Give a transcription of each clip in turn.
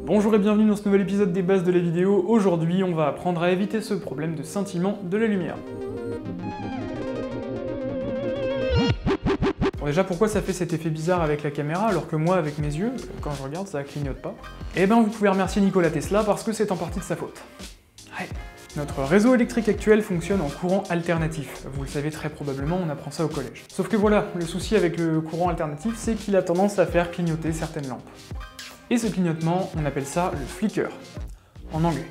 Bonjour et bienvenue dans ce nouvel épisode des bases de la vidéo. Aujourd'hui, on va apprendre à éviter ce problème de scintillement de la lumière. Bon, déjà, pourquoi ça fait cet effet bizarre avec la caméra alors que moi, avec mes yeux, quand je regarde, ça clignote pas? Eh ben, vous pouvez remercier Nikola Tesla parce que c'est en partie de sa faute. Ouais. Notre réseau électrique actuel fonctionne en courant alternatif. Vous le savez très probablement, on apprend ça au collège. Sauf que voilà, le souci avec le courant alternatif, c'est qu'il a tendance à faire clignoter certaines lampes. Et ce clignotement, on appelle ça le flicker, en anglais.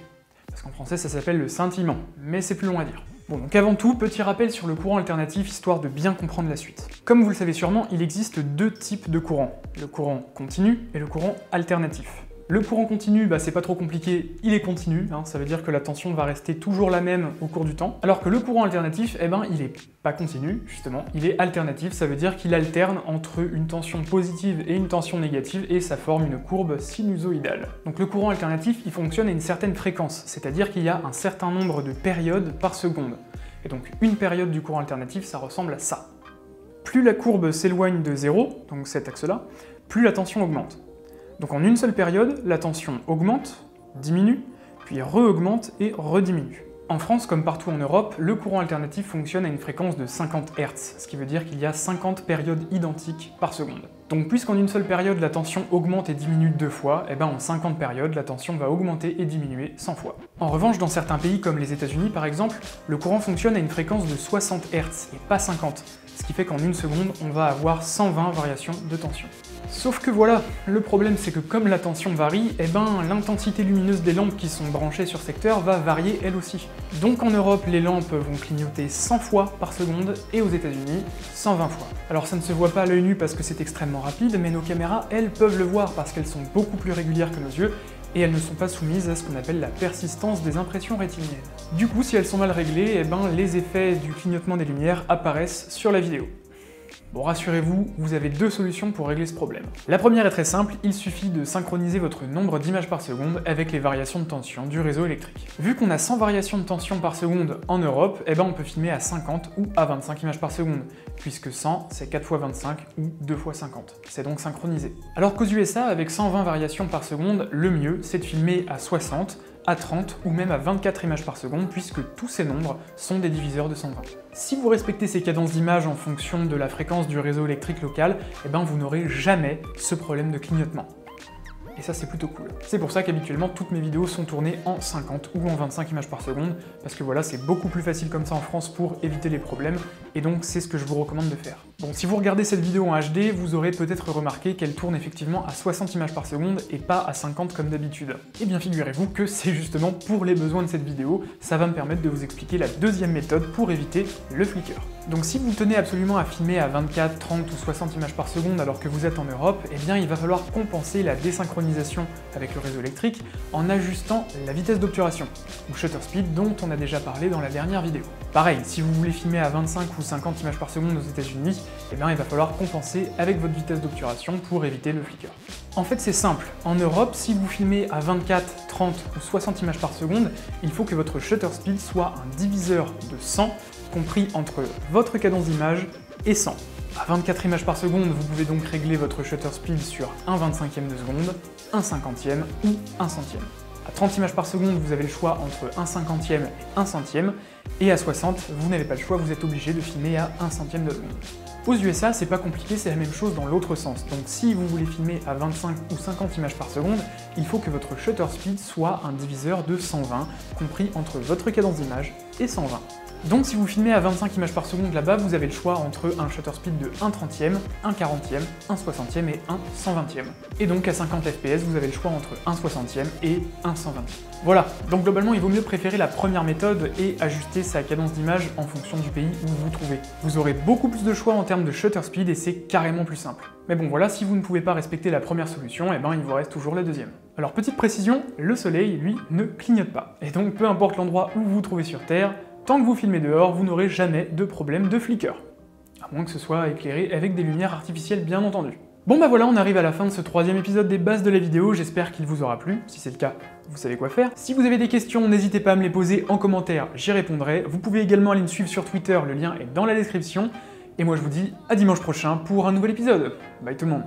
Parce qu'en français, ça s'appelle le scintillement, mais c'est plus long à dire. Bon, donc avant tout, petit rappel sur le courant alternatif, histoire de bien comprendre la suite. Comme vous le savez sûrement, il existe deux types de courants. Le courant continu et le courant alternatif. Le courant continu, c'est pas trop compliqué, il est continu, ça veut dire que la tension va rester toujours la même au cours du temps, alors que le courant alternatif, il est pas continu, justement, il est alternatif, ça veut dire qu'il alterne entre une tension positive et une tension négative, et ça forme une courbe sinusoïdale. Donc le courant alternatif, il fonctionne à une certaine fréquence, c'est-à-dire qu'il y a un certain nombre de périodes par seconde. Et donc une période du courant alternatif, ça ressemble à ça. Plus la courbe s'éloigne de 0, donc cet axe-là, plus la tension augmente. Donc en une seule période, la tension augmente, diminue, puis re-augmente et rediminue. En France, comme partout en Europe, le courant alternatif fonctionne à une fréquence de 50 Hz, ce qui veut dire qu'il y a 50 périodes identiques par seconde. Donc puisqu'en une seule période la tension augmente et diminue 2 fois, en 50 périodes la tension va augmenter et diminuer 100 fois. En revanche, dans certains pays comme les États-Unis par exemple, le courant fonctionne à une fréquence de 60 Hz et pas 50, ce qui fait qu'en une seconde, on va avoir 120 variations de tension. Sauf que voilà, le problème c'est que comme la tension varie, l'intensité lumineuse des lampes qui sont branchées sur secteur va varier elle aussi. Donc en Europe, les lampes vont clignoter 100 fois par seconde, et aux États-Unis, 120 fois. Alors ça ne se voit pas à l'œil nu parce que c'est extrêmement rapide, mais nos caméras, elles, peuvent le voir parce qu'elles sont beaucoup plus régulières que nos yeux, et elles ne sont pas soumises à ce qu'on appelle la persistance des impressions rétiniennes. Du coup, si elles sont mal réglées, les effets du clignotement des lumières apparaissent sur la vidéo. Bon, rassurez-vous, vous avez deux solutions pour régler ce problème. La première est très simple, il suffit de synchroniser votre nombre d'images par seconde avec les variations de tension du réseau électrique. Vu qu'on a 100 variations de tension par seconde en Europe, on peut filmer à 50 ou à 25 images par seconde, puisque 100 c'est 4 x 25 ou 2 x 50. C'est donc synchronisé. Alors qu'aux USA, avec 120 variations par seconde, le mieux c'est de filmer à 60, à 30 ou même à 24 images par seconde, puisque tous ces nombres sont des diviseurs de 120. Si vous respectez ces cadences d'image en fonction de la fréquence du réseau électrique local, vous n'aurez jamais ce problème de clignotement. Et ça c'est plutôt cool. C'est pour ça qu'habituellement toutes mes vidéos sont tournées en 50 ou en 25 images par seconde, parce que voilà, c'est beaucoup plus facile comme ça en France pour éviter les problèmes, et donc c'est ce que je vous recommande de faire. Bon, si vous regardez cette vidéo en HD, vous aurez peut-être remarqué qu'elle tourne effectivement à 60 images par seconde et pas à 50 comme d'habitude. Et bien figurez-vous que c'est justement pour les besoins de cette vidéo, ça va me permettre de vous expliquer la deuxième méthode pour éviter le flicker. Donc si vous tenez absolument à filmer à 24, 30 ou 60 images par seconde alors que vous êtes en Europe, il va falloir compenser la désynchronisation avec le réseau électrique en ajustant la vitesse d'obturation, ou shutter speed dont on a déjà parlé dans la dernière vidéo. Pareil, si vous voulez filmer à 25 ou 50 images par seconde aux États-Unis, il va falloir compenser avec votre vitesse d'obturation pour éviter le flicker. En fait c'est simple, en Europe, si vous filmez à 24, 30 ou 60 images par seconde, il faut que votre shutter speed soit un diviseur de 100 compris entre votre cadence d'image et 100. À 24 images par seconde, vous pouvez donc régler votre shutter speed sur 1/25e de seconde, 1/50e ou 1 centième. À 30 images par seconde, vous avez le choix entre 1/50e et 1 centième, et à 60, vous n'avez pas le choix, vous êtes obligé de filmer à 1 centième de seconde. Aux USA, c'est pas compliqué, c'est la même chose dans l'autre sens. Donc si vous voulez filmer à 25 ou 50 images par seconde, il faut que votre shutter speed soit un diviseur de 120, compris entre votre cadence d'image et 120. Donc si vous filmez à 25 images par seconde là-bas, vous avez le choix entre un shutter speed de 1 30e, 1 40e, 1 60e et 1 120e. Et donc à 50 fps, vous avez le choix entre 1 60e et 1 120e. Voilà, donc globalement il vaut mieux préférer la première méthode et ajuster sa cadence d'image en fonction du pays où vous vous trouvez. Vous aurez beaucoup plus de choix en termes de shutter speed et c'est carrément plus simple. Mais bon voilà, si vous ne pouvez pas respecter la première solution, il vous reste toujours la deuxième. Alors petite précision, le soleil, lui, ne clignote pas. Et donc peu importe l'endroit où vous vous trouvez sur Terre, tant que vous filmez dehors, vous n'aurez jamais de problème de flicker. À moins que ce soit éclairé avec des lumières artificielles bien entendu. Bon bah voilà, on arrive à la fin de ce 3e épisode des bases de la vidéo, j'espère qu'il vous aura plu. Si c'est le cas, vous savez quoi faire. Si vous avez des questions, n'hésitez pas à me les poser en commentaire, j'y répondrai. Vous pouvez également aller me suivre sur Twitter, le lien est dans la description. Et moi je vous dis à dimanche prochain pour un nouvel épisode. Bye tout le monde.